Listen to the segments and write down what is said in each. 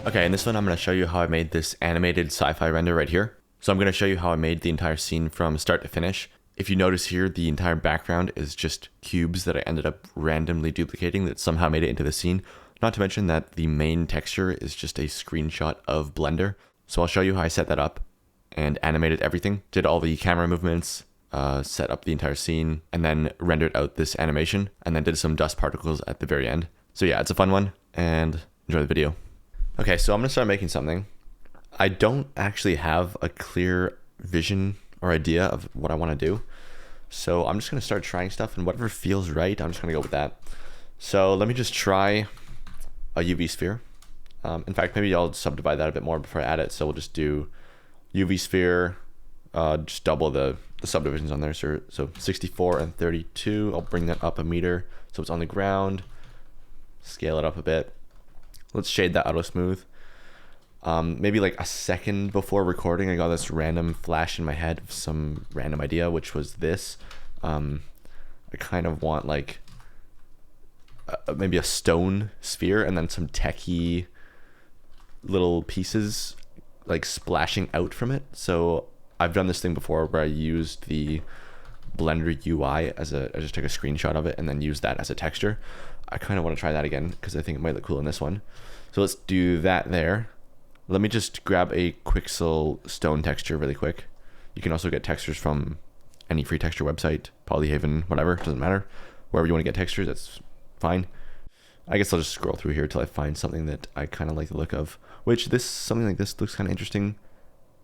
Okay, in this one I'm going to show you how I made this animated sci-fi render right here. So I'm going to show you how I made the entire scene from start to finish. If you notice here, the entire background is just cubes that I ended up randomly duplicating that somehow made it into the scene. Not to mention that the main texture is just a screenshot of Blender. So I'll show you how I set that up and animated everything, did all the camera movements, set up the entire scene, and then rendered out this animation, and then did some dust particles at the very end. So yeah, it's a fun one, and enjoy the video. Okay, so I'm gonna start making something. I don't actually have a clear vision or idea of what I want to do. So I'm just gonna start trying stuff, and whatever feels right, I'm just gonna go with that. So let me just try a UV sphere. In fact, maybe I'll subdivide that a bit more before I add it. So we'll just do UV sphere, just double the subdivisions on there. So 64 and 32, I'll bring that up a meter. So it's on the ground, scale it up a bit. Let's shade that auto smooth. Maybe like a second before recording, I got this random flash in my head of some random idea, which was this. I kind of want like maybe a stone sphere and then some techie little pieces like splashing out from it. So I've done this thing before where I used the Blender UI I just took a screenshot of it and then used that as a texture. I kind of want to try that again because I think it might look cool in this one. So let's do that there. Let me just grab a Quixel stone texture really quick. You can also get textures from any free texture website, Polyhaven, whatever, doesn't matter. Wherever you want to get textures, that's fine. I guess I'll just scroll through here till I find something that I kind of like the look of, which something like this looks kind of interesting.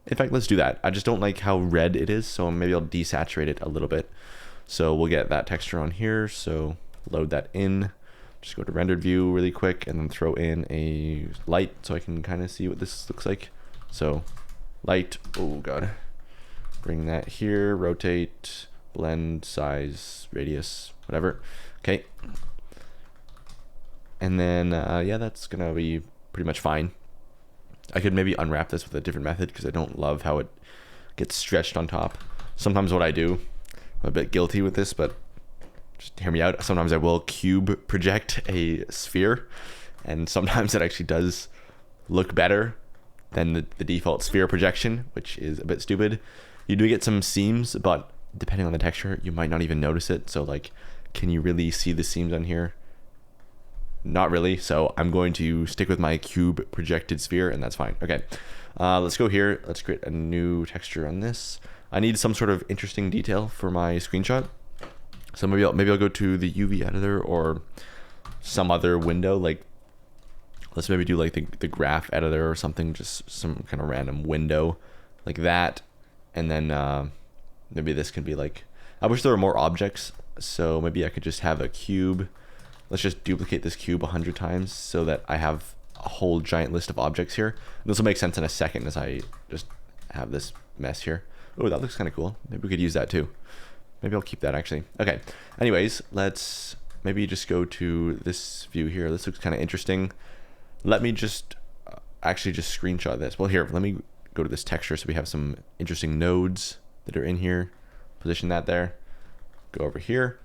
In fact, let's do that. I just don't like how red it is, so maybe I'll desaturate it a little bit. So we'll get that texture on here, so load that in. Just go to rendered view really quick and then throw in a light so I can kind of see what this looks like. So light, oh god. Bring that here, rotate, blend, size, radius, whatever. Okay. And then, yeah, that's gonna be pretty much fine. I could maybe unwrap this with a different method because I don't love how it gets stretched on top. Sometimes what I do, I'm a bit guilty with this, but just hear me out. Sometimes I will cube project a sphere, and sometimes it actually does look better than the default sphere projection, which is a bit stupid. You do get some seams, but depending on the texture, you might not even notice it. So like, can you really see the seams on here? Not really, so I'm going to stick with my cube projected sphere, and that's fine. Okay, let's go here. Let's create a new texture on this. I need some sort of interesting detail for my screenshot. So maybe I'll go to the UV editor or some other window. Like, let's maybe do like the graph editor or something, just some kind of random window like that. And then maybe this can be like, I wish there were more objects. So maybe I could just have a cube. Let's just duplicate this cube 100 times so that I have a whole giant list of objects here. And this will make sense in a second as I just have this mess here. Oh, that looks kind of cool. Maybe we could use that too. Maybe I'll keep that actually. Okay, anyways, let's maybe just go to this view here. This looks kind of interesting. Let me just actually just screenshot this. Well, here, let me go to this texture so we have some interesting nodes that are in here. Position that there. Go over here.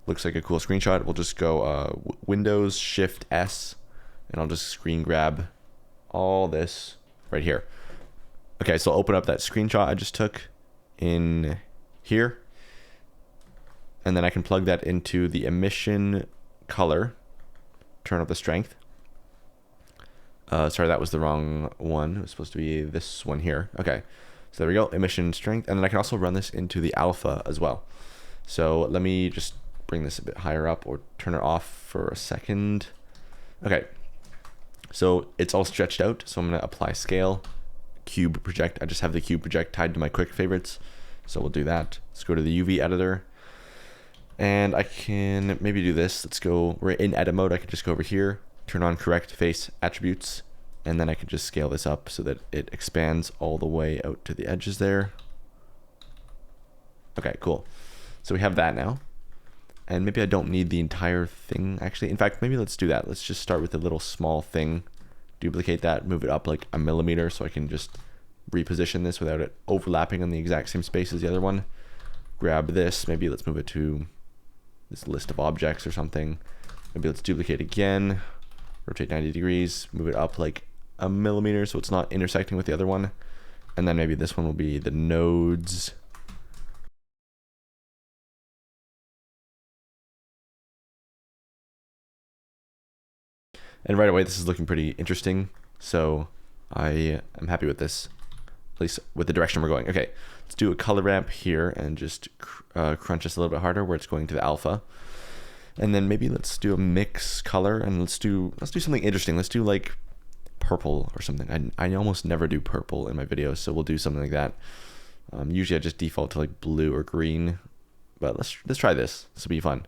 Looks like a cool screenshot. We'll just go Windows Shift S, and I'll just screen grab all this right here. Okay, so I'll open up that screenshot I just took in here, and then I can plug that into the emission color, turn up the strength. Sorry, that was the wrong one. It was supposed to be this one here. Okay, so there we go, emission strength, and then I can also run this into the alpha as well. So let me just bring this a bit higher up or turn it off for a second. Okay, so it's all stretched out, so I'm gonna apply scale, cube project. I just have the cube project tied to my quick favorites, so we'll do that. Let's go to the UV editor, and I can maybe do this. Let's go, we're in edit mode. I can just go over here, turn on correct face attributes, and then I can just scale this up so that it expands all the way out to the edges there. Okay, cool. So we have that now. And maybe I don't need the entire thing actually. In fact, maybe let's do that. Let's just start with a little small thing, duplicate that, move it up like a millimeter so I can just reposition this without it overlapping on the exact same space as the other one. Grab this, maybe let's move it to this list of objects or something. Maybe let's duplicate again, rotate 90 degrees, move it up like a millimeter so it's not intersecting with the other one. And then maybe this one will be the nodes. And right away, this is looking pretty interesting. So I am happy with this, at least with the direction we're going. Okay, let's do a color ramp here and just crunch this a little bit harder where it's going to the alpha. And then maybe let's do a mix color and let's do something interesting. Let's do like purple or something. I almost never do purple in my videos, so we'll do something like that. Usually I just default to like blue or green, but let's try this. This will be fun.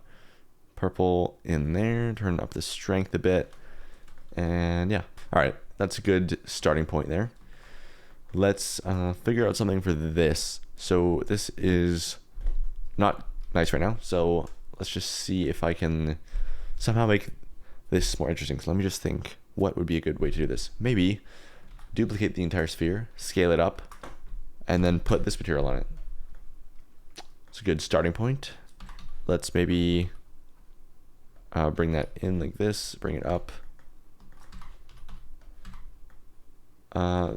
Purple in there, turn up the strength a bit. And yeah, all right, that's a good starting point there. Let's figure out something for this. So this is not nice right now. So let's just see if I can somehow make this more interesting. So let me just think, what would be a good way to do this? Maybe duplicate the entire sphere, scale it up, and then put this material on it. It's a good starting point. Let's maybe bring that in like this, bring it up.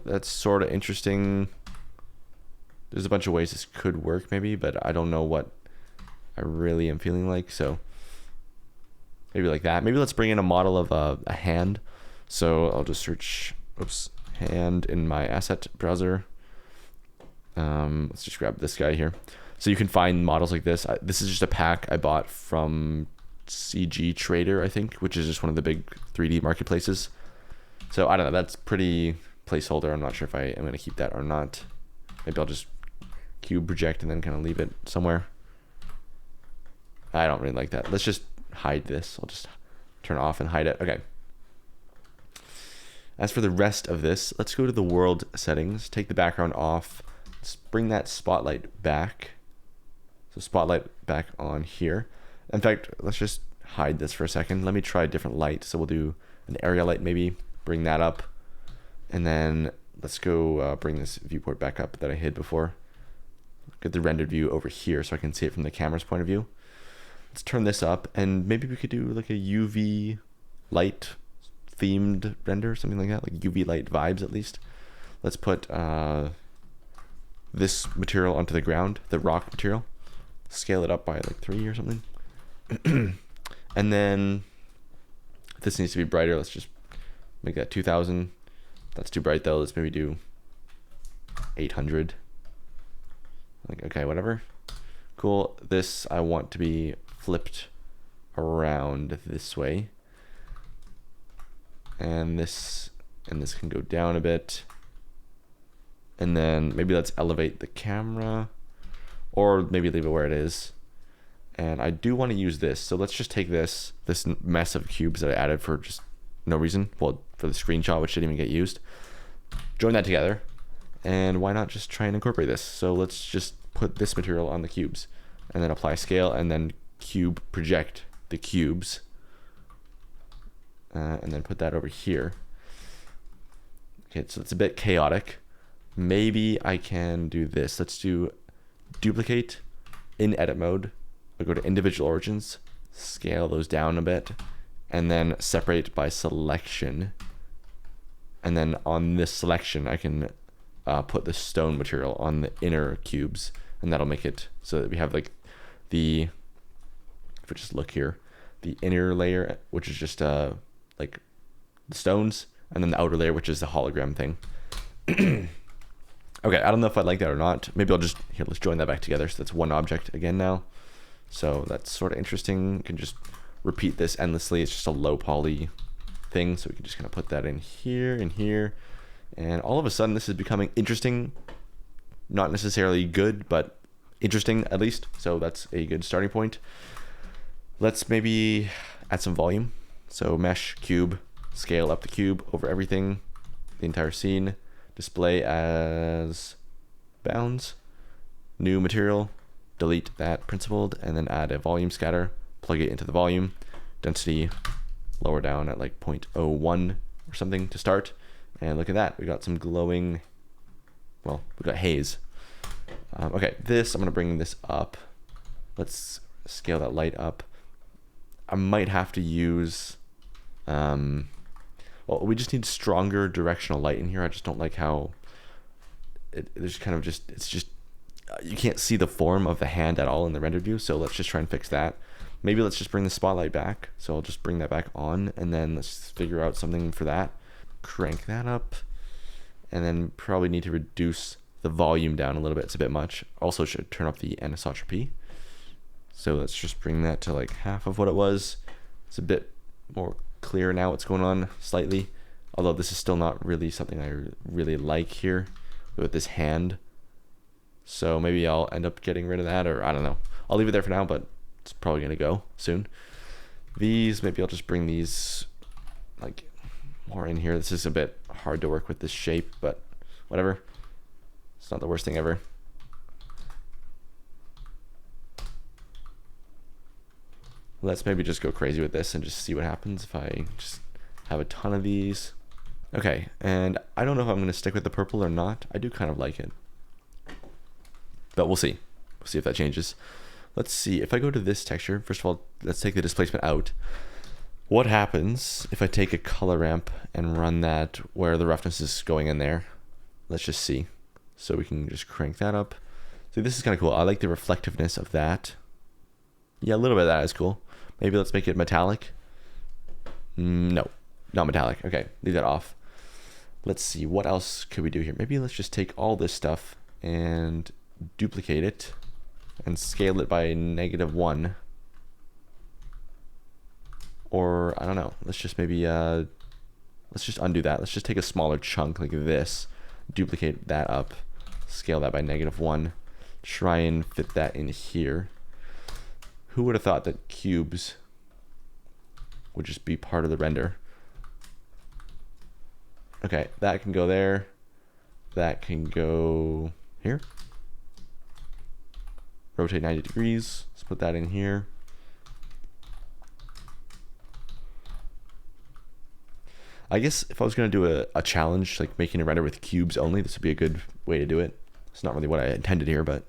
That's sort of interesting. There's a bunch of ways this could work maybe, but I don't know what I really am feeling like. So maybe like that. Maybe let's bring in a model of a hand. So I'll just search, hand in my asset browser. Let's just grab this guy here. So you can find models like this. This is just a pack I bought from CG Trader, I think, which is just one of the big 3D marketplaces. So I don't know, that's pretty placeholder. I'm not sure if I am going to keep that or not. Maybe I'll just cube project and then kind of leave it somewhere. I don't really like that. Let's just hide this. I'll just turn it off and hide it. Okay. As for the rest of this, let's go to the world settings, take the background off. Let's bring that spotlight back. So spotlight back on here. In fact, let's just hide this for a second. Let me try a different light. So we'll do an area light maybe, bring that up. And then let's go bring this viewport back up that I hid before. Get the rendered view over here so I can see it from the camera's point of view. Let's turn this up and maybe we could do like a UV light themed render, something like that, like UV light vibes at least. Let's put this material onto the ground, the rock material. Scale it up by like 3 or something. And then this needs to be brighter. Let's just make that 2000. That's too bright though. Let's maybe do 800. Like, okay, whatever. Cool. This I want to be flipped around this way. And this can go down a bit. And then maybe let's elevate the camera or maybe leave it where it is. And I do want to use this. So let's just take this mess of cubes that I added for just no reason. Well, for the screenshot, which didn't even get used. Join that together. And why not just try and incorporate this? So let's just put this material on the cubes and then apply scale and then cube project the cubes. And then put that over here. Okay, so it's a bit chaotic. Maybe I can do this. Let's do duplicate in edit mode. I'll go to individual origins, scale those down a bit, and then separate by selection. And then on this selection, I can put the stone material on the inner cubes, and that'll make it so that we have like the, if we just look here, the inner layer, which is just like the stones, and then the outer layer, which is the hologram thing. Okay, I don't know if I like that or not. Maybe I'll just, here, let's join that back together. So that's one object again now. So that's sort of interesting. You can just repeat this endlessly. It's just a low poly thing. So we can just kind of put that in here and here. And all of a sudden this is becoming interesting. Not necessarily good, but interesting at least. So that's a good starting point. Let's maybe add some volume. So mesh, cube, scale up the cube over everything, the entire scene. Display as bounds, new material, delete that principled, and then add a volume scatter, plug it into the volume, density lower down at like 0.01 or something to start. And look at that, we got some glowing, well, we got haze. Okay, this, I'm gonna bring this up. Let's scale that light up. I might have to use, Well, we just need stronger directional light in here. I just don't like how there's kind of just, it's just, you can't see the form of the hand at all in the rendered view. So let's just try and fix that. Maybe let's just bring the spotlight back. So I'll just bring that back on, and then let's figure out something for that. Crank that up, and then probably need to reduce the volume down a little bit. It's a bit much. Also should turn up the anisotropy. So let's just bring that to like half of what it was. It's a bit more clear now what's going on slightly. Although this is still not really something I really like here with this hand. So maybe I'll end up getting rid of that, or I don't know. I'll leave it there for now, but it's probably gonna go soon. These, maybe I'll just bring these like more in here. This is a bit hard to work with this shape, but whatever. It's not the worst thing ever. Let's maybe just go crazy with this and just see what happens if I just have a ton of these. Okay, and I don't know if I'm gonna stick with the purple or not. I do kind of like it, but we'll see. We'll see if that changes. Let's see, if I go to this texture, first of all, let's take the displacement out. What happens if I take a color ramp and run that where the roughness is going in there? Let's just see. So we can just crank that up. See, this is kind of cool. I like the reflectiveness of that. Yeah, a little bit of that is cool. Maybe let's make it metallic. No, not metallic. Okay, leave that off. Let's see, what else could we do here? Maybe let's just take all this stuff and duplicate it and scale it by -1. Or I don't know, let's just maybe let's just undo that. Let's just take a smaller chunk like this, duplicate that up, scale that by -1, try and fit that in here. Who would have thought that cubes would just be part of the render? Okay, that can go there, that can go here. Rotate 90 degrees, let's put that in here. I guess if I was going to do a challenge, like making a render with cubes only, this would be a good way to do it. It's not really what I intended here, but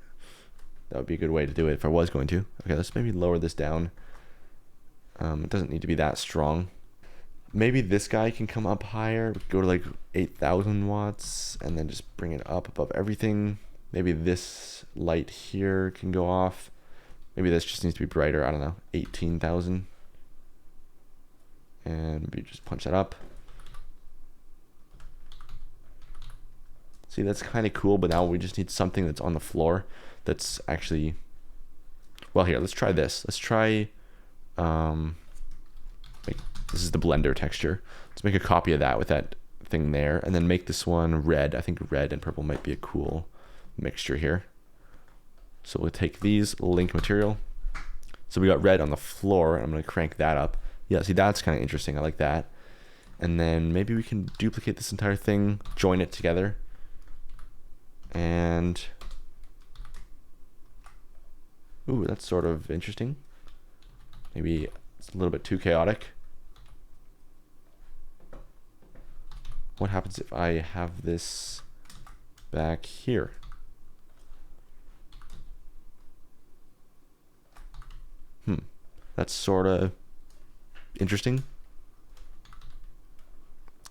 that would be a good way to do it if I was going to. Okay, let's maybe lower this down. It doesn't need to be that strong. Maybe this guy can come up higher, go to like 8,000 watts, and then just bring it up above everything. Maybe this light here can go off. Maybe this just needs to be brighter, I don't know, 18,000. And maybe just punch that up. See, that's kind of cool, but now we just need something that's on the floor that's actually, well, here, let's try this. Let's try, this is the blender texture. Let's make a copy of that with that thing there, and then make this one red. I think red and purple might be a cool mixture here. So we'll take these, link material. So we got red on the floor, and I'm gonna crank that up. Yeah, see, that's kind of interesting. I like that. And then maybe we can duplicate this entire thing, join it together. And ooh, that's sort of interesting. Maybe it's a little bit too chaotic. What happens if I have this back here? That's sort of interesting.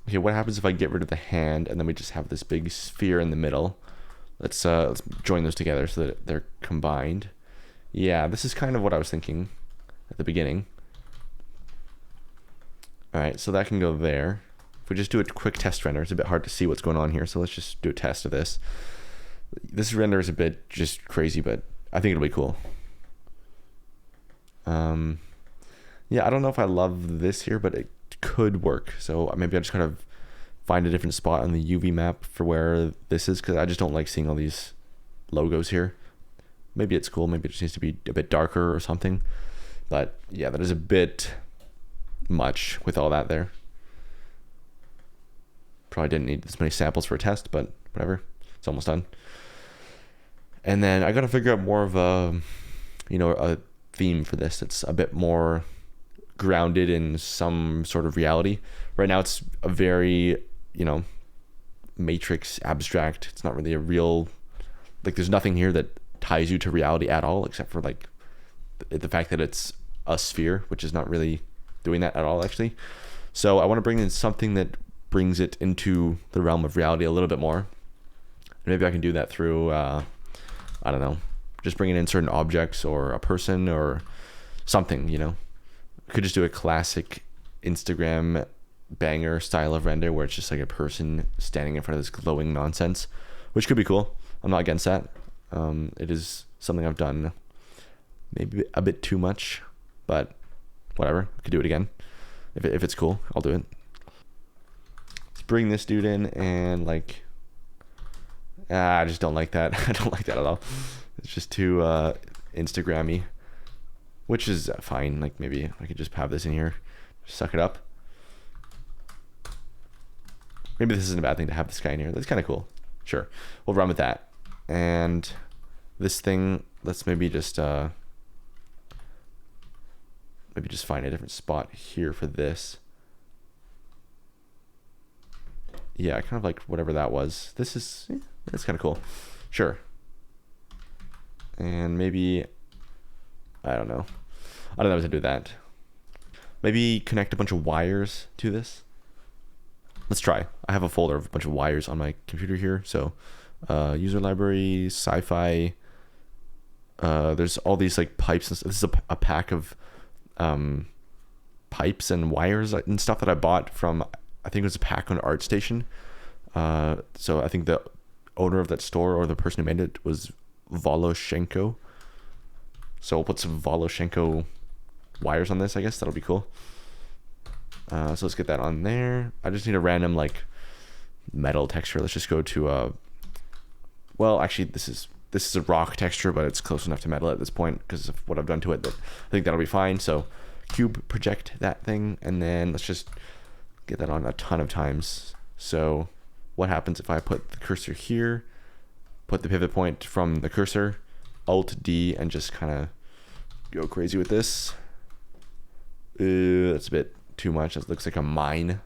Okay, what happens if I get rid of the hand and then we just have this big sphere in the middle? Let's join those together so that they're combined. Yeah, this is kind of what I was thinking at the beginning. All right, so that can go there. If we just do a quick test render, it's a bit hard to see what's going on here, so let's just do a test of this. This render is a bit just crazy, but I think it'll be cool. Yeah, I don't know if I love this here, but it could work. So maybe I just kind of find a different spot on the UV map for where this is, because I just don't like seeing all these logos here. Maybe it's cool. Maybe it just needs to be a bit darker or something. But yeah, that is a bit much with all that there. Probably didn't need this many samples for a test, but whatever. It's almost done. And then I got to figure out more of a, a theme for this. It's a bit more grounded in some sort of reality. Right now it's a very, matrix abstract. It's not really a real, like there's nothing here that ties you to reality at all, except for like the fact that it's a sphere, which is not really doing that at all actually. So I want to bring in something that brings it into the realm of reality a little bit more. Maybe I can do that through, I don't know, just bringing in certain objects or a person or something, you know. I could just do a classic Instagram banger style of render where it's just like a person standing in front of this glowing nonsense, which could be cool. I'm not against that. It is something I've done maybe a bit too much, but whatever. I could do it again. If it's cool, I'll do it. Let's bring this dude in and like, I just don't like that. I don't like that at all. It's just too Instagram-y, which is fine. Like maybe I could just have this in here, suck it up. Maybe this isn't a bad thing to have this guy in here. That's kind of cool. Sure, we'll run with that. And this thing, let's maybe just find a different spot here for this. Yeah, I kind of like whatever that was. This is, that's kind of cool. Sure. And maybe, I don't know what to do with that. Maybe connect a bunch of wires to this. Let's try. I have a folder of a bunch of wires on my computer here. So user library, sci-fi. There's all these like pipes. This is a pack of pipes and wires and stuff that I bought from, I think it was a pack on ArtStation. So I think the owner of that store or the person who made it was Voloshenko. So we'll put some Voloshenko wires on this, I guess. That'll be cool. So let's get that on there. I just need a random like metal texture. Let's just go to well, actually this is a rock texture, but it's close enough to metal at this point because of what I've done to it that I think that'll be fine. So cube project that thing, and then let's just get that on a ton of times. So what happens if I put the cursor here, put the pivot point from the cursor, Alt D, and just kind of go crazy with this? That's a bit too much. It looks like a mine.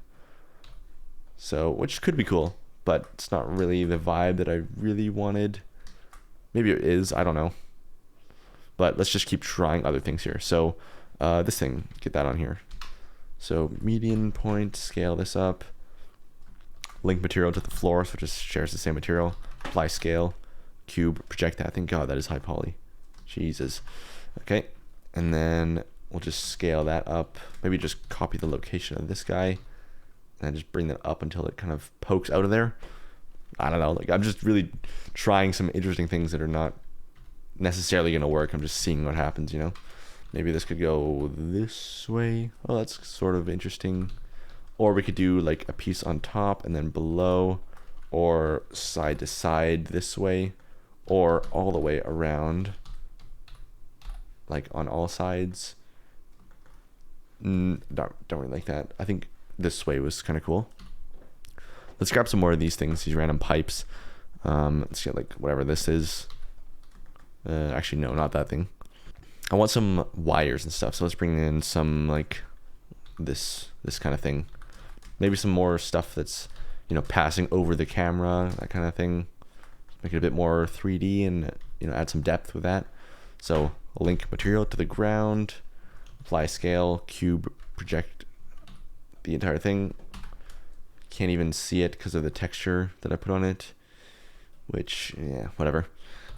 So, which could be cool, but it's not really the vibe that I really wanted. Maybe it is, I don't know. But let's just keep trying other things here. So this thing, get that on here. So median point, scale this up. Link material to the floor, so it just shares the same material. Apply scale, cube, project that thing. God, that is high poly. Jesus. Okay, and then we'll just scale that up. Maybe just copy the location of this guy and just bring that up until it kind of pokes out of there. I don't know, like I'm just really trying some interesting things that are not necessarily gonna work. I'm just seeing what happens, you know. Maybe this could go this way. Oh, that's sort of interesting. Or we could do like a piece on top and then below, or side to side this way, or all the way around, like on all sides. Don't really like that. I think this way was kind of cool. Let's grab some more of these things, these random pipes. Let's get like whatever this is. Actually, no, not that thing. I want some wires and stuff, so let's bring in some like this kind of thing. Maybe some more stuff that's, you know, passing over the camera, that kind of thing. Make it a bit more 3D and, you know, add some depth with that. So link material to the ground, apply scale, cube, project the entire thing. Can't even see it because of the texture that I put on it, which, yeah, whatever.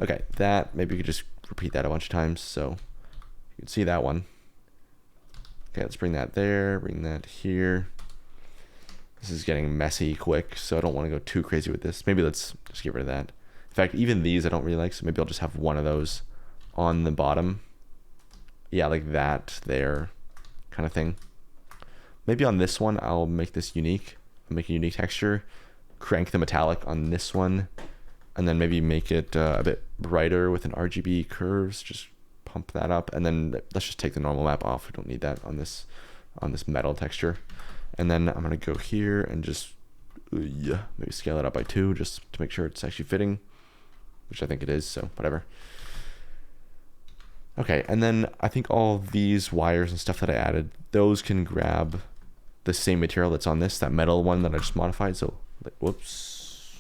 Okay, that, maybe we could just repeat that a bunch of times so you can see that one. Okay, let's bring that there, bring that here. This is getting messy quick, so I don't want to go too crazy with this. Maybe let's just get rid of that. In fact, even these I don't really like, so maybe I'll just have one of those on the bottom. Yeah, like that there kind of thing. Maybe on this one, I'll make this unique. I'll make a unique texture, crank the metallic on this one, and then maybe make it a bit brighter with an RGB curves. Just pump that up, and then let's just take the normal map off. We don't need that on this metal texture. And then I'm gonna go here and just maybe scale it up by 2 just to make sure it's actually fitting, which I think it is, so whatever. Okay, and then I think all these wires and stuff that I added, those can grab the same material that's on this, that metal one that I just modified. So like, whoops.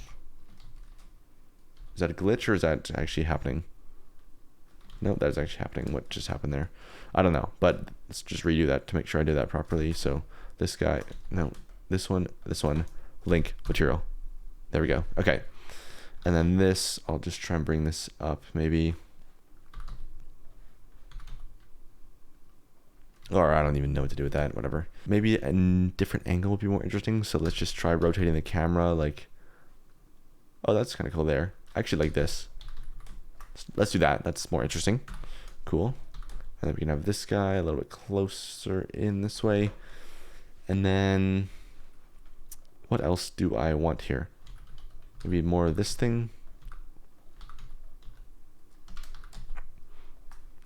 Is that a glitch or is that actually happening? No, that's actually happening. What just happened there? I don't know, but let's just redo that to make sure I did that properly. So This guy, no, this one, link material. There we go. Okay. And then this, I'll just try and bring this up maybe. Or I don't even know what to do with that, whatever. Maybe a different angle would be more interesting. So let's just try rotating the camera like, oh, that's kind of cool there. I actually like this. Let's do that. That's more interesting. Cool. And then we can have this guy a little bit closer in this way. And then what else do I want here? Maybe more of this thing.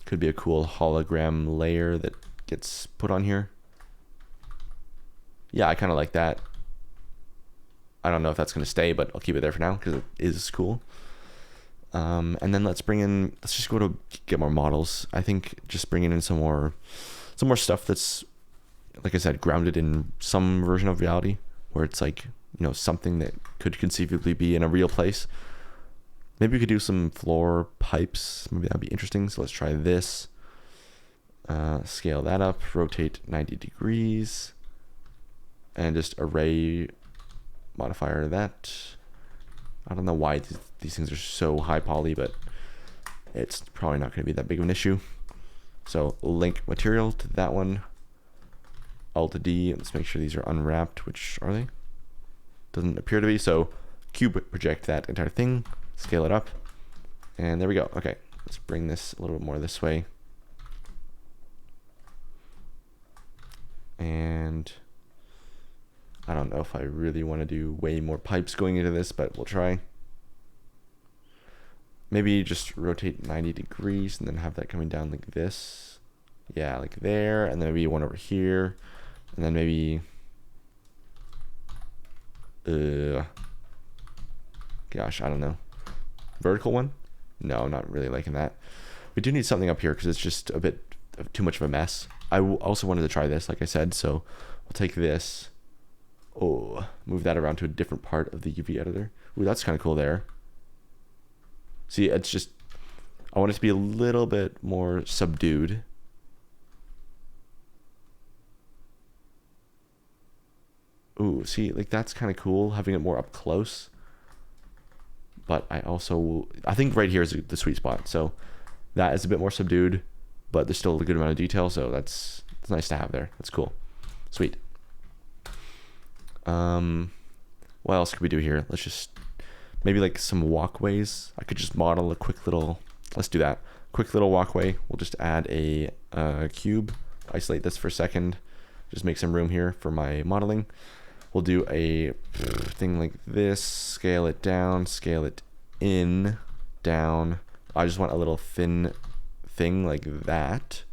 Could be a cool hologram layer that gets put on here. Yeah, I kind of like that. I don't know if that's going to stay, but I'll keep it there for now because it is cool. And then let's just go to get more models. I think just bringing in some more stuff that's, like I said, grounded in some version of reality, where it's like, you know, something that could conceivably be in a real place. Maybe we could do some floor pipes. Maybe that'd be interesting. So let's try this. Scale that up, rotate 90 degrees, and just array modifier that. I don't know why these things are so high poly, but it's probably not going to be that big of an issue. So link material to that one. Alt D. Let's make sure these are unwrapped. Which are they? Doesn't appear to be. So cube project that entire thing. Scale it up. And there we go. Okay. Let's bring this a little bit more this way. And I don't know if I really want to do way more pipes going into this, but we'll try. Maybe just rotate 90 degrees and then have that coming down like this. Yeah, like there. And then maybe one over here. And then maybe... gosh, I don't know. Vertical one? No, not really liking that. We do need something up here because it's just a bit too much of a mess. I also wanted to try this, like I said, so we'll take this. Oh, move that around to a different part of the UV editor. Ooh, that's kind of cool there. See, it's just, I want it to be a little bit more subdued. Ooh, see, like that's kind of cool, having it more up close. But I think right here is the sweet spot. So that is a bit more subdued, but there's still a good amount of detail. So it's nice to have there. That's cool. Sweet. What else could we do here? Let's just, maybe like some walkways. I could just model a quick little, let's do that. Quick little walkway. We'll just add a cube, isolate this for a second. Just make some room here for my modeling. We'll do a thing like this, scale it down, scale it in, down. I just want a little thin thing like that.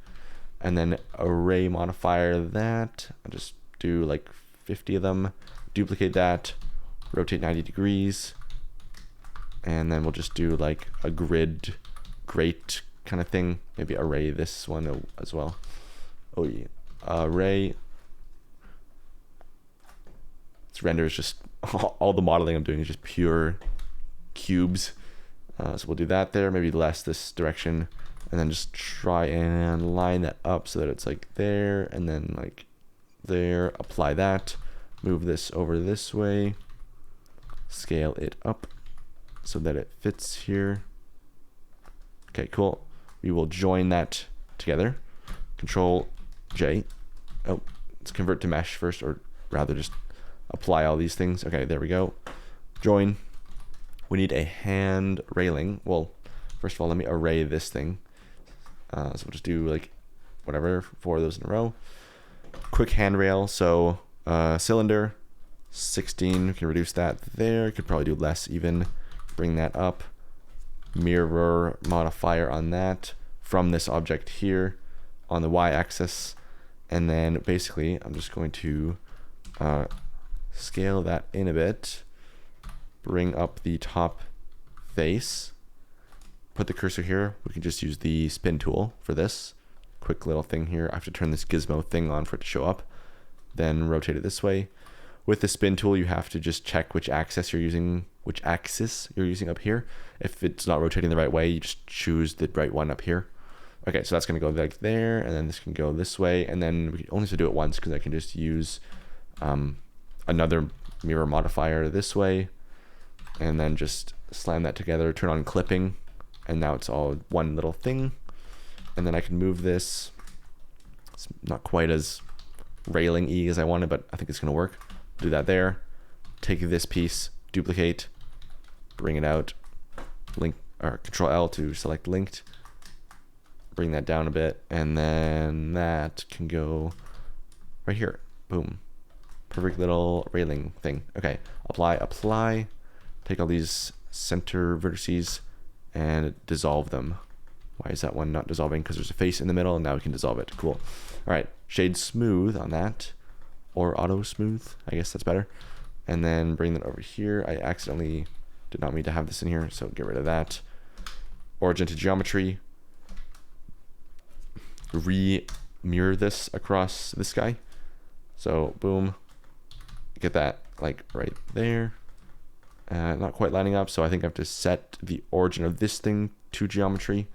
And then array modifier that. I'll just do like 50 of them. Duplicate that, rotate 90 degrees. And then we'll just do like a grid grate kind of thing. Maybe array this one as well. Oh yeah, array. This render is just, all the modeling I'm doing is just pure cubes. So we'll do that there, maybe less this direction, and then just try and line that up so that it's like there, and then like there, apply that, move this over this way, scale it up so that it fits here. Okay, cool. We will join that together. Control J. Oh, let's convert to mesh first, or rather just apply all these things. Okay, there we go. Join. We need a hand railing. Well, first of all, let me array this thing. So we'll just do like whatever, 4 of those in a row. Quick handrail. So cylinder 16. We can reduce that there. Could probably do less even. Bring that up. Mirror modifier on that from this object here on the y-axis, and then basically I'm just going to scale that in a bit, bring up the top face, put the cursor here. We can just use the spin tool for this quick little thing here. I have to turn this gizmo thing on for it to show up, then rotate it this way. With the spin tool, you have to just check which axis you're using up here. If it's not rotating the right way, you just choose the right one up here. Okay, so that's gonna go like there, and then this can go this way, and then we only have to do it once because I can just use another mirror modifier this way, and then just slam that together, turn on clipping, and now it's all one little thing. And then I can move this. It's not quite as railing-y as I wanted, but I think it's gonna work. Do that there. Take this piece, duplicate, bring it out, link, or Control L to select linked. Bring that down a bit, and then that can go right here. Boom. Perfect little railing thing. Okay, apply. Take all these center vertices and dissolve them. Why is that one not dissolving? Because there's a face in the middle, and now we can dissolve it. Cool. All right, shade smooth on that, or auto smooth. I guess that's better. And then bring that over here. I accidentally did not mean to have this in here, so get rid of that. Origin to geometry. Re-mirror this across this guy. So boom, get that like right there. Not quite lining up, so I think I have to set the origin of this thing to geometry.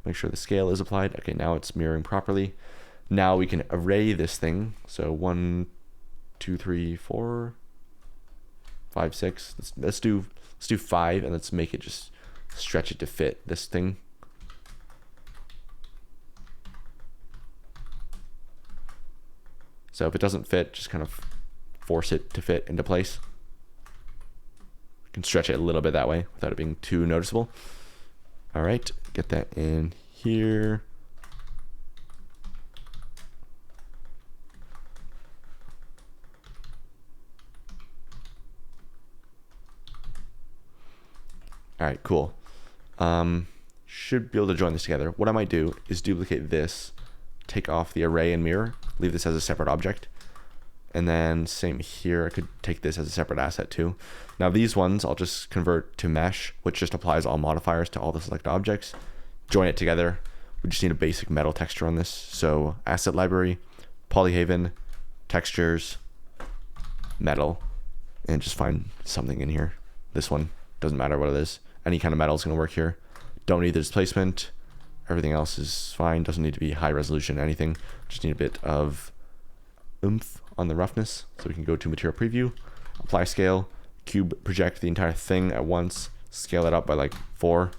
Make sure the scale is applied. Okay, now it's mirroring properly. Now we can array this thing. So 1, 2, 3, 4, 5, 6. Let's do 5, and let's make it just stretch it to fit this thing. So if it doesn't fit, just kind of force it to fit into place. You can stretch it a little bit that way without it being too noticeable. All right, get that in here. All right, cool. Should be able to join this together. What I might do is duplicate this, take off the array and mirror, leave this as a separate object. And then same here, I could take this as a separate asset too. Now these ones I'll just convert to mesh, which just applies all modifiers to all the select objects. Join it together. We just need a basic metal texture on this. So asset library, polyhaven, textures, metal, and just find something in here. This one, doesn't matter what it is. Any kind of metal is gonna work here. Don't need the displacement. Everything else is fine. Doesn't need to be high resolution, anything. Just need a bit of oomph on the roughness. So we can go to material preview, apply scale, cube project the entire thing at once, scale it up by like 4,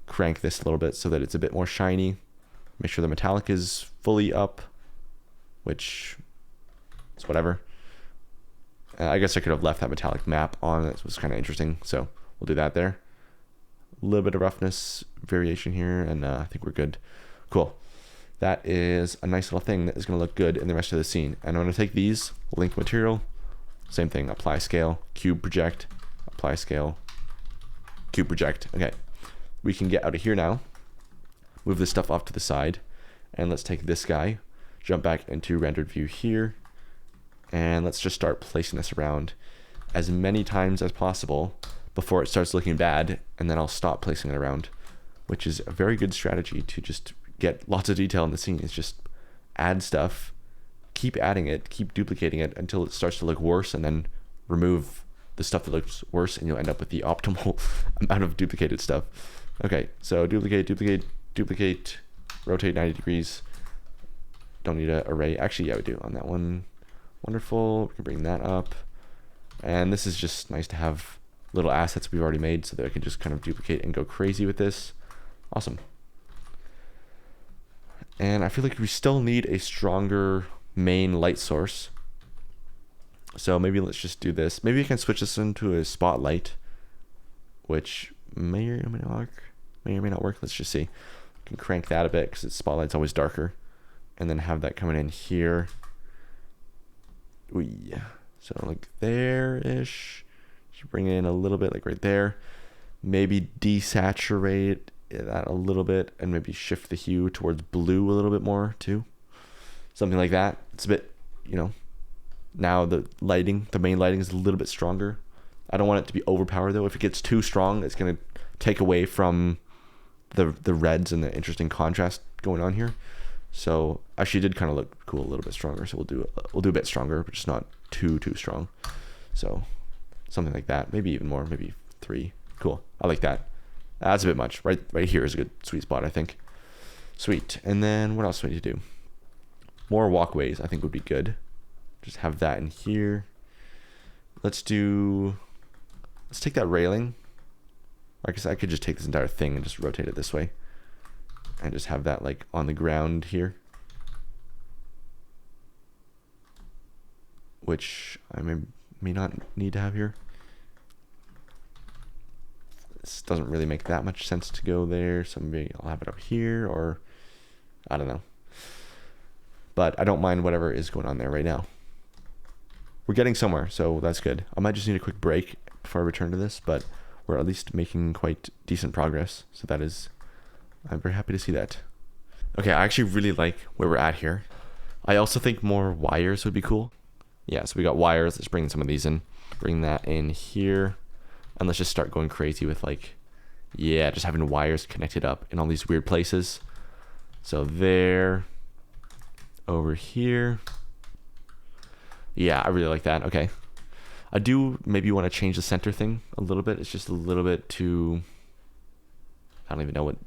crank this a little bit so that it's a bit more shiny. Make sure the metallic is fully up, which is whatever. I guess I could have left that metallic map on. It was kind of interesting. So we'll do that there. A little bit of roughness variation here, and I think we're good. Cool. That is a nice little thing that is going to look good in the rest of the scene. And I'm going to take these, link material, same thing, apply scale, cube project, apply scale, cube project. Okay, we can get out of here now, move this stuff off to the side, and let's take this guy, jump back into rendered view here, and let's just start placing this around as many times as possible before it starts looking bad, and then I'll stop placing it around, which is a very good strategy to just get lots of detail in the scene. Is just add stuff, keep adding it, keep duplicating it until it starts to look worse, and then remove the stuff that looks worse, and you'll end up with the optimal amount of duplicated stuff. Okay, so duplicate, rotate 90 degrees. Don't need an array. Actually, yeah, we do on that one. Wonderful. We can bring that up. And this is just nice to have little assets we've already made so that I can just kind of duplicate and go crazy with this. Awesome. And I feel like we still need a stronger main light source. So maybe let's just do this. Maybe we can switch this into a spotlight, which may or may not work. May or may not work. Let's just see. We can crank that a bit because its spotlight's always darker. And then have that coming in here. Ooh, yeah. So like there-ish. Should bring it in a little bit, like right there. Maybe desaturate that a little bit, and maybe shift the hue towards blue a little bit more too. Something like that. It's a bit, you know, now the lighting, the main lighting is a little bit stronger. I don't want it to be overpowered though. If it gets too strong, it's gonna take away from the reds and the interesting contrast going on here. So actually it did kind of look cool a little bit stronger. So we'll do a bit stronger, but just not too strong. So something like that, maybe even more, maybe 3. Cool. I like that. That's a bit much. Right here is a good sweet spot, I think. Sweet. And then what else do we need to do? More walkways I think would be good. Just have that in here. Let's take that railing. I guess I could just take this entire thing and just rotate it this way. And just have that like on the ground here. Which I may not need to have here. This doesn't really make that much sense to go there, so maybe I'll have it up here, or I don't know. But I don't mind whatever is going on there right now. We're getting somewhere, so that's good. I might just need a quick break before I return to this, but we're at least making quite decent progress, so I'm very happy to see that. Okay, I actually really like where we're at here. I also think more wires would be cool. Yeah, so we got wires. Let's bring some of these in. Bring that in here. And let's just start going crazy with like, yeah, just having wires connected up in all these weird places. So there, over here. Yeah, I really like that. Okay. I do maybe want to change the center thing a little bit. It's just a little bit too, I don't even know what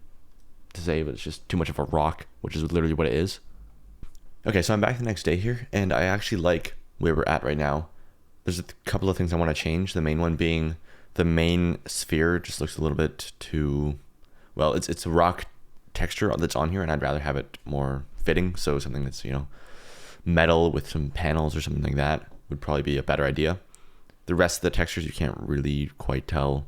to say, but it's just too much of a rock, which is literally what it is. Okay, so I'm back the next day here, and I actually like where we're at right now. There's a couple of things I want to change. The main one being the main sphere just looks a little bit too, well, it's a rock texture that's on here, and I'd rather have it more fitting. So something that's, metal with some panels or something like that would probably be a better idea. The rest of the textures, you can't really quite tell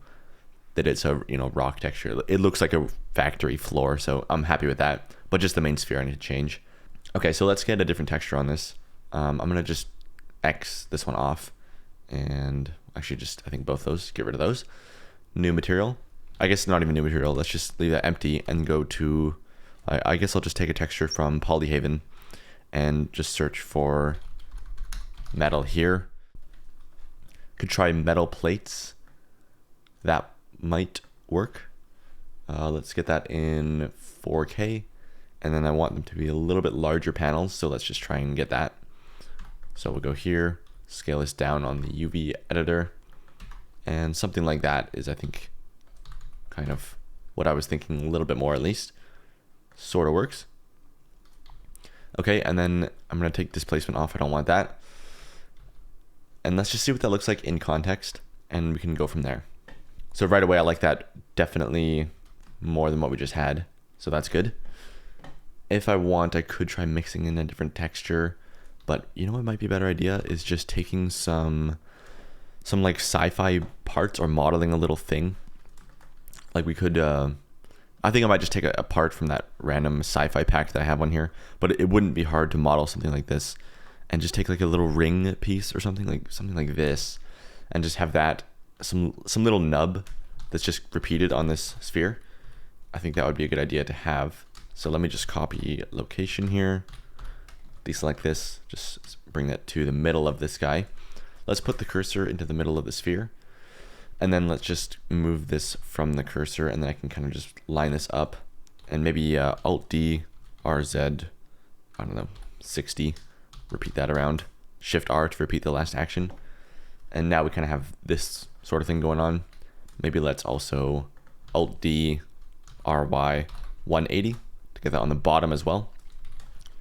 that it's a, rock texture. It looks like a factory floor, so I'm happy with that. But just the main sphere I need to change. Okay, so let's get a different texture on this. I'm going to just X this one off. And actually I think both those, get rid of those. New material. I guess not even new material. Let's just leave that empty and go to, I guess I'll just take a texture from Polyhaven and just search for metal here. Could try metal plates. That might work. Let's get that in 4K. And then I want them to be a little bit larger panels. So let's just try and get that. So we'll go here, scale this down on the UV editor. And something like that is, I think, kind of what I was thinking a little bit more at least. Sort of works. Okay, and then I'm going to take displacement off. I don't want that. And let's just see what that looks like in context, and we can go from there. So right away, I like that definitely more than what we just had. So that's good. If I want, I could try mixing in a different texture, but what might be a better idea is just taking some like sci-fi parts or modeling a little thing. Like we could, I think I might just take a part from that random sci-fi pack that I have on here, but it wouldn't be hard to model something like this and just take like a little ring piece or something like this and just have that some little nub that's just repeated on this sphere. I think that would be a good idea to have. So let me just copy location here, deselect this, just bring that to the middle of this guy. Let's put the cursor into the middle of the sphere. And then let's just move this from the cursor, and then I can kind of just line this up and maybe Alt D, RZ, I don't know, 60, repeat that around, Shift R to repeat the last action. And now we kind of have this sort of thing going on. Maybe let's also Alt D, RY, 180 to get that on the bottom as well.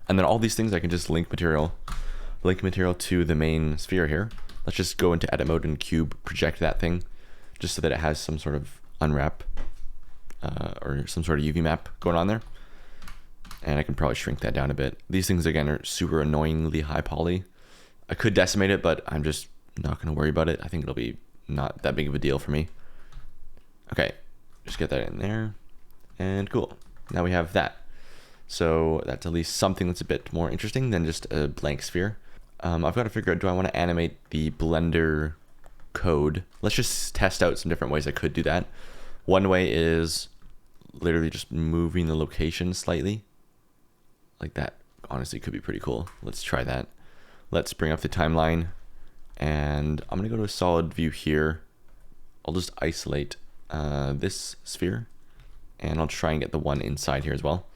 And then all these things I can just link material to the main sphere here. Let's just go into edit mode and cube project that thing, just so that it has some sort of unwrap or some sort of UV map going on there. And I can probably shrink that down a bit. These things again are super annoyingly high poly. I could decimate it, but I'm just not going to worry about it. I think it'll be not that big of a deal for me. Okay, just get that in there. And cool. Now we have that. So that's at least something that's a bit more interesting than just a blank sphere. I've got to figure out, do I want to animate the Blender code? Let's just test out some different ways I could do that. One way is literally just moving the location slightly. Like that honestly could be pretty cool. Let's try that. Let's bring up the timeline, and I'm going to go to a solid view here. I'll just isolate this sphere, and I'll try and get the one inside here as well.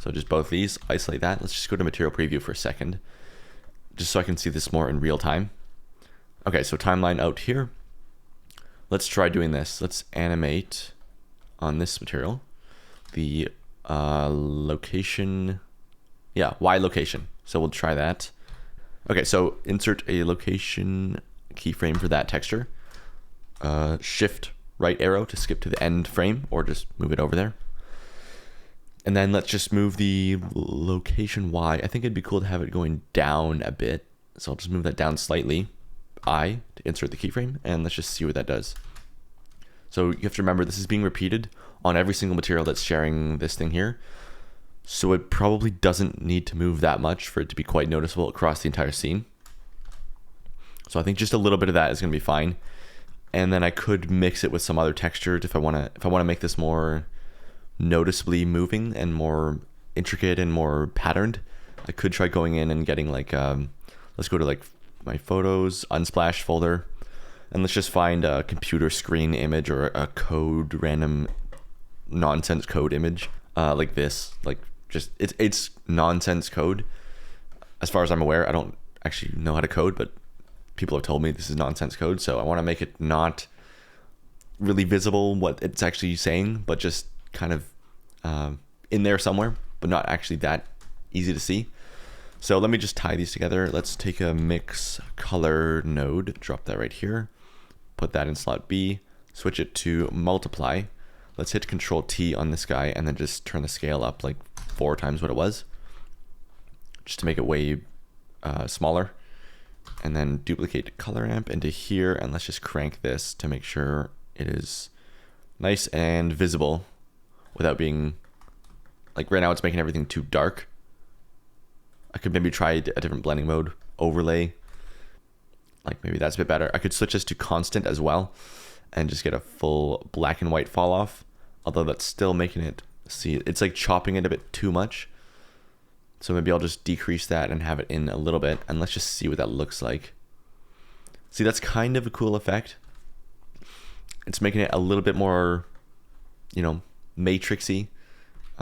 So just both these, isolate that. Let's just go to material preview for a second, just so I can see this more in real time. Okay, so timeline out here. Let's try doing this. Let's animate on this material the Location. Yeah, Y location. So we'll try that. Okay, so insert a location keyframe for that texture. Shift right arrow to skip to the end frame, or just move it over there. And then let's just move the location Y. I think it'd be cool to have it going down a bit. So I'll just move that down slightly. I to insert the keyframe, and let's just see what that does. So you have to remember this is being repeated on every single material that's sharing this thing here. So it probably doesn't need to move that much for it to be quite noticeable across the entire scene. So I think just a little bit of that is going to be fine. And then I could mix it with some other texture if I want to make this more noticeably moving and more intricate and more patterned. I could try going in and getting like let's go to like my photos unsplash folder, and let's just find a computer screen image or a code random nonsense code image like this. Like just it's nonsense code as far as I'm aware. I don't actually know how to code, but people have told me this is nonsense code, so I want to make it not really visible what it's actually saying, but just kind of in there somewhere, but not actually that easy to see. So let me just tie these together. Let's take a mix color node, drop that right here, put that in slot B, switch it to multiply. Let's hit Control T on this guy and then just turn the scale up like 4 times what it was, just to make it way smaller. And then duplicate color amp into here, and let's just crank this to make sure it is nice and visible without being like right now it's making everything too dark. I could maybe try a different blending mode, overlay, like maybe that's a bit better. I could switch this to constant as well and just get a full black and white fall off, although that's still making it, see, it's like chopping it a bit too much. So maybe I'll just decrease that and have it in a little bit, and let's just see what that looks like. See, that's kind of a cool effect. It's making it a little bit more, you know, matrixy.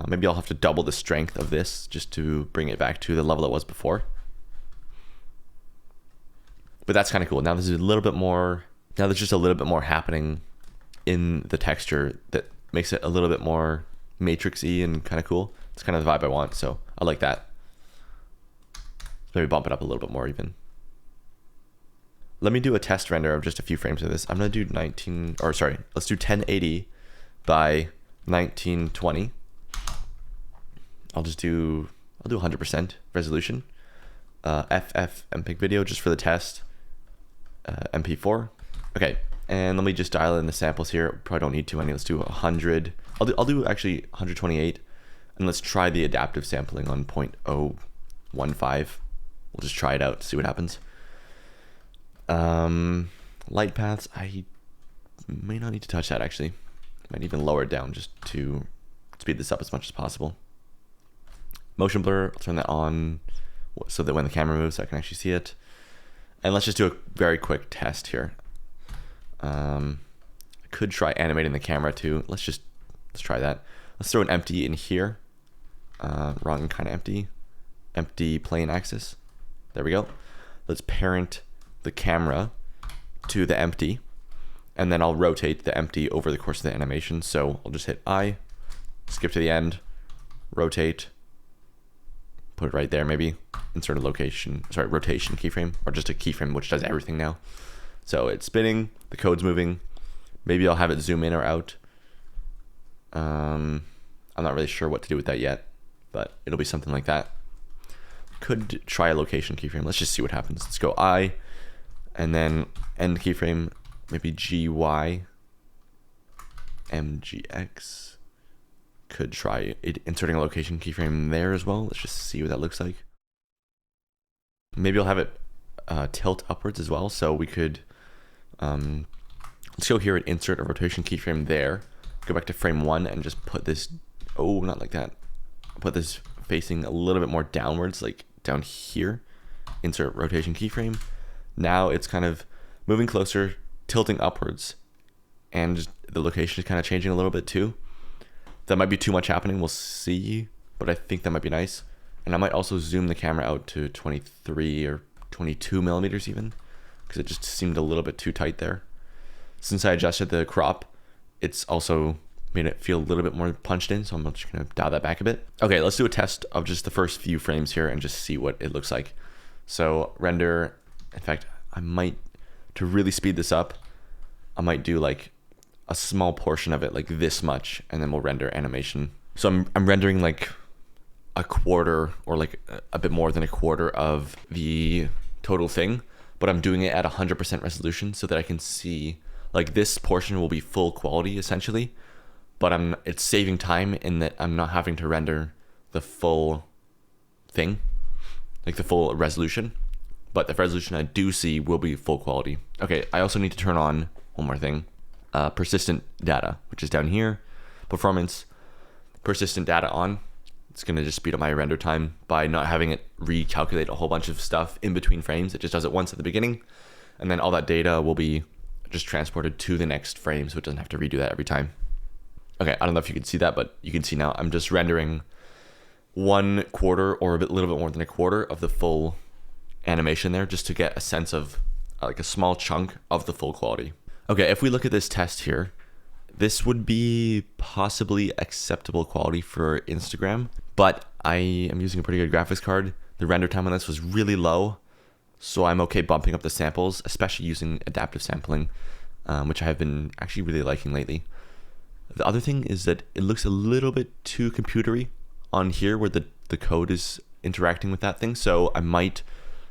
Maybe I'll have to double the strength of this just to bring it back to the level it was before. But that's kind of cool. Now there's a little bit more, now there's just a little bit more happening in the texture that makes it a little bit more matrixy and kind of cool. It's kind of the vibe I want, so I like that. Maybe bump it up a little bit more even. Let me do a test render of just a few frames of this. I'm gonna do let's do 1080 by 1920. I'll do 100% resolution. FF MPEG video just for the test. MP4. Okay, and let me just dial in the samples here. Probably don't need too many. Let's do 100. I'll do actually 128, and let's try the adaptive sampling on 0.015. We'll just try it out, see what happens. Light paths, I may not need to touch that actually. Might even lower it down just to speed this up as much as possible. Motion blur, I'll turn that on so that when the camera moves I can actually see it. And let's just do a very quick test here. I could try animating the camera too. Let's try that. Let's throw an empty in here. Wrong kind of empty. Empty plane axis. There we go. Let's parent the camera to the empty, and then I'll rotate the empty over the course of the animation. So I'll just hit I, skip to the end, rotate, put it right there maybe, insert a rotation keyframe, or just a keyframe which does everything now. So it's spinning, the code's moving, maybe I'll have it zoom in or out. I'm not really sure what to do with that yet, but it'll be something like that. Could try a location keyframe. Let's just see what happens. Let's go I, and then end keyframe, maybe GY, MGX. Could try inserting a location keyframe there as well. Let's just see what that looks like. Maybe I'll have it tilt upwards as well. So we could, let's go here and insert a rotation keyframe there. Go back to frame 1 and just put this, oh, not like that. Put this facing a little bit more downwards, like down here. Insert rotation keyframe. Now it's kind of moving closer, tilting upwards, and the location is kind of changing a little bit too. That might be too much happening, we'll see, but I think that might be nice. And I might also zoom the camera out to 23 or 22 millimeters even, because it just seemed a little bit too tight there. Since I adjusted the crop, it's also made it feel a little bit more punched in, so I'm just gonna dial that back a bit. Okay, let's do a test of just the first few frames here and just see what it looks like. So render, in fact, I might, to really speed this up, I might do like a small portion of it, like this much, and then we'll render animation. So I'm rendering like a quarter or like a bit more than a quarter of the total thing, but I'm doing it at 100% resolution so that I can see, like, this portion will be full quality essentially, but it's saving time in that I'm not having to render the full thing, like the full resolution, but the resolution I do see will be full quality. Okay, I also need to turn on one more thing, persistent data, which is down here, performance, persistent data on. It's gonna just speed up my render time by not having it recalculate a whole bunch of stuff in between frames. It just does it once at the beginning, and then all that data will be just transported to the next frame, so it doesn't have to redo that every time. Okay, I don't know if you can see that, but you can see now I'm just rendering 1/4 or little bit more than a quarter of the full animation there, just to get a sense of like a small chunk of the full quality. Okay, if we look at this test here, this would be possibly acceptable quality for Instagram, but I am using a pretty good graphics card. The render time on this was really low, so I'm okay bumping up the samples, especially using adaptive sampling, which I have been actually really liking lately. The other thing is that it looks a little bit too computery on here where the code is interacting with that thing, so I might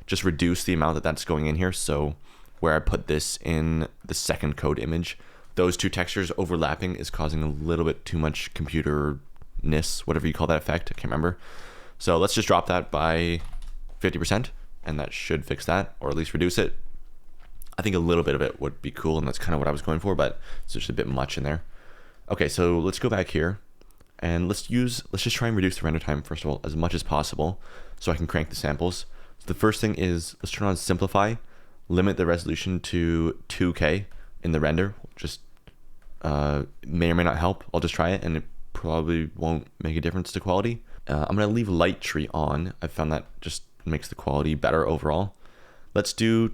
just reduce the amount that's going in here. So where I put this in the second code image, those two textures overlapping is causing a little bit too much computerness, whatever you call that effect, I can't remember. So let's just drop that by 50%, and that should fix that, or at least reduce it. I think a little bit of it would be cool, and that's kind of what I was going for, but it's just a bit much in there. Okay, so let's go back here, and let's just try and reduce the render time, first of all, as much as possible, so I can crank the samples. So the first thing is, let's turn on simplify, limit the resolution to 2K in the render. Just may or may not help. I'll just try it, and it probably won't make a difference to quality. I'm gonna leave light tree on. I found that just makes the quality better overall. Let's do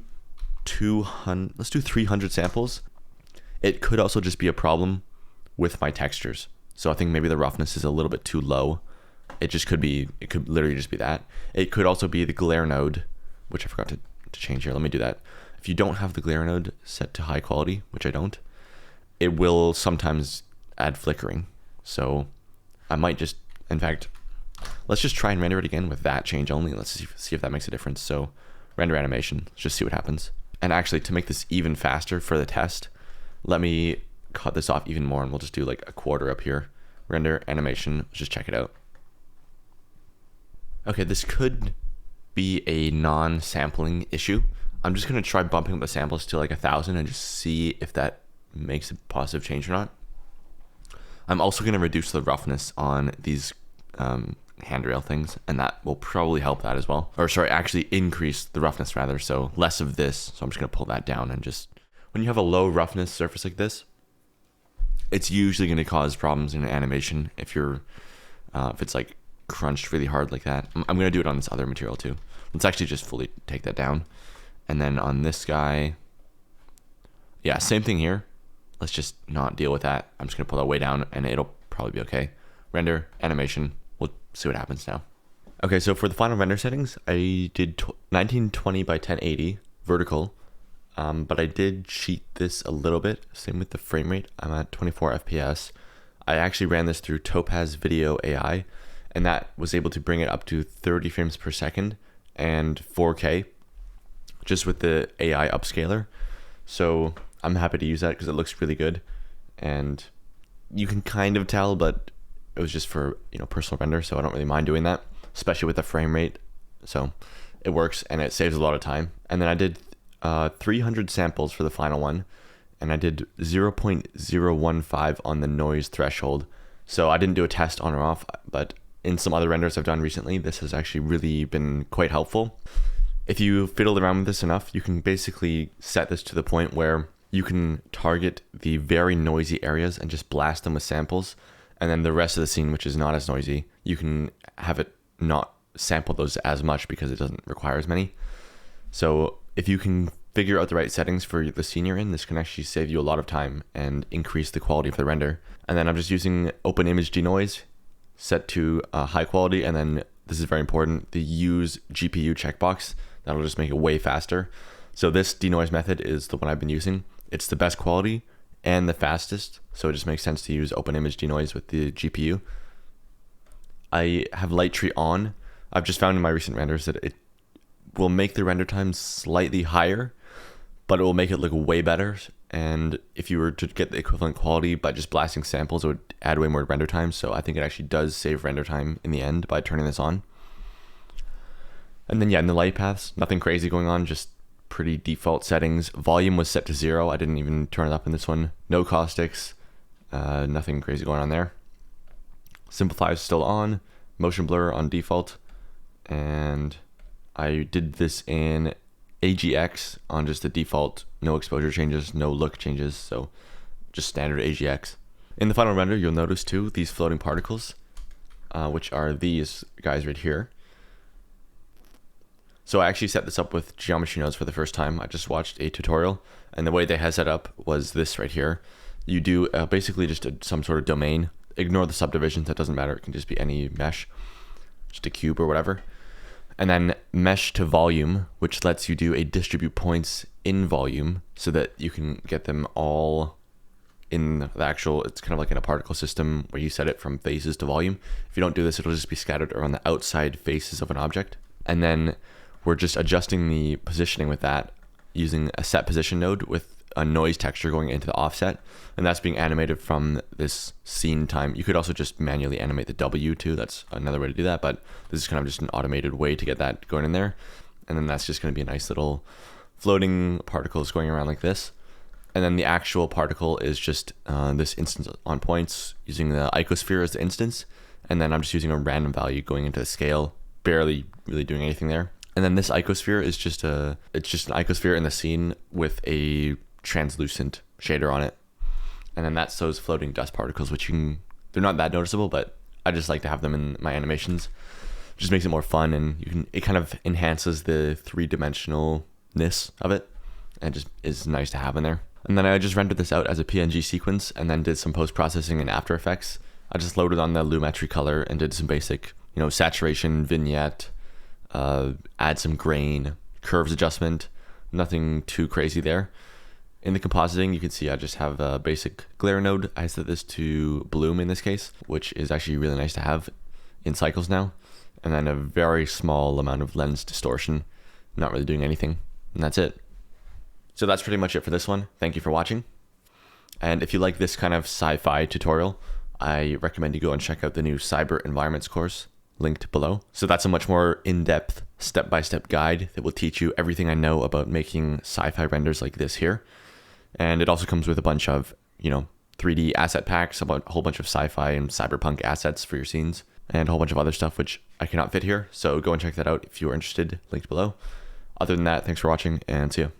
300 samples. It could also just be a problem with my textures. So I think maybe the roughness is a little bit too low. It could literally just be that. It could also be the glare node, which I forgot to change here. Let me do that. If you don't have the glare node set to high quality, which I don't, it will sometimes add flickering. So I might just, in fact, let's just try and render it again with that change only. Let's see if that makes a difference. So render animation, let's just see what happens. And actually, to make this even faster for the test, let me cut this off even more, and we'll just do like a quarter up here. Render animation, let's just check it out. Okay, this could be a non-sampling issue. I'm just gonna try bumping up the samples to like 1,000 and just see if that makes a positive change or not. I'm also gonna reduce the roughness on these handrail things, and that will probably help that as well. Or sorry, actually increase the roughness rather, so less of this. So I'm just gonna pull that down, and just, when you have a low roughness surface like this, it's usually gonna cause problems in animation if it's like crunched really hard like that. I'm gonna do it on this other material too. Let's actually just fully take that down. And then on this guy, yeah, same thing here. Let's just not deal with that. I'm just gonna pull that way down, and it'll probably be okay. Render, animation, we'll see what happens now. Okay, so for the final render settings, I did 1920 by 1080 vertical, but I did cheat this a little bit. Same with the frame rate, I'm at 24 FPS. I actually ran this through Topaz Video AI, and that was able to bring it up to 30 frames per second and 4K, just with the AI upscaler. So I'm happy to use that because it looks really good, and you can kind of tell, but it was just for, personal render, so I don't really mind doing that, especially with the frame rate. So it works, and it saves a lot of time. And then I did 300 samples for the final one, and I did 0.015 on the noise threshold. So I didn't do a test on or off, but in some other renders I've done recently, this has actually really been quite helpful. If you fiddle around with this enough, you can basically set this to the point where you can target the very noisy areas and just blast them with samples. And then the rest of the scene, which is not as noisy, you can have it not sample those as much because it doesn't require as many. So if you can figure out the right settings for the scene you're in, this can actually save you a lot of time and increase the quality of the render. And then I'm just using open image denoise set to high quality, and then this is very important, the use GPU checkbox. That'll just make it way faster. So this denoise method is the one I've been using. It's the best quality and the fastest, so it just makes sense to use open image denoise with the GPU. I have light tree on. I've just found in my recent renders that it will make the render time slightly higher, but it will make it look way better. And if you were to get the equivalent quality by just blasting samples, it would add way more render time. So I think it actually does save render time in the end by turning this on. And then yeah, in the light paths, nothing crazy going on, just pretty default settings. Volume was set to 0. I didn't even turn it up in this one. No caustics, nothing crazy going on there. Simplify is still on. Motion blur on default. And I did this in AGX on just the default, no exposure changes, no look changes, so just standard AGX. In the final render, you'll notice too these floating particles, which are these guys right here. So I actually set this up with geometry nodes for the first time. I just watched a tutorial, and the way they had set up was this right here. You do basically just some sort of domain. Ignore the subdivisions, that doesn't matter. It can just be any mesh, just a cube or whatever. And then mesh to volume, which lets you do a distribute points in volume so that you can get them all in the actual, it's kind of like in a particle system where you set it from faces to volume. If you don't do this, it'll just be scattered around the outside faces of an object. And then we're just adjusting the positioning with that using a set position node with a noise texture going into the offset, and that's being animated from this scene time. You could also just manually animate the W too. That's another way to do that, but this is kind of just an automated way to get that going in there. And then that's just going to be a nice little floating particles going around like this. And then the actual particle is just this instance on points using the icosphere as the instance. And then I'm just using a random value going into the scale, barely really doing anything there. And then this icosphere is just it's just an icosphere in the scene with a translucent shader on it. And then that's those floating dust particles, which they're not that noticeable, but I just like to have them in my animations. It just makes it more fun, and it kind of enhances the three-dimensionalness of it, and just is nice to have in there. And then I just rendered this out as a PNG sequence and then did some post-processing in After Effects. I just loaded on the Lumetri color and did some basic, saturation, vignette, add some grain, curves adjustment, nothing too crazy there. In the compositing, you can see I just have a basic glare node. I set this to bloom in this case, which is actually really nice to have in cycles now. And then a very small amount of lens distortion, not really doing anything. And that's it. So that's pretty much it for this one. Thank you for watching. And if you like this kind of sci-fi tutorial, I recommend you go and check out the new Cyber Environments course, linked below. So that's a much more in-depth, step-by-step guide that will teach you everything I know about making sci-fi renders like this here. And it also comes with a bunch of, 3D asset packs, a whole bunch of sci-fi and cyberpunk assets for your scenes, and a whole bunch of other stuff which I cannot fit here. So go and check that out if you are interested, linked below. Other than that, thanks for watching, and see you.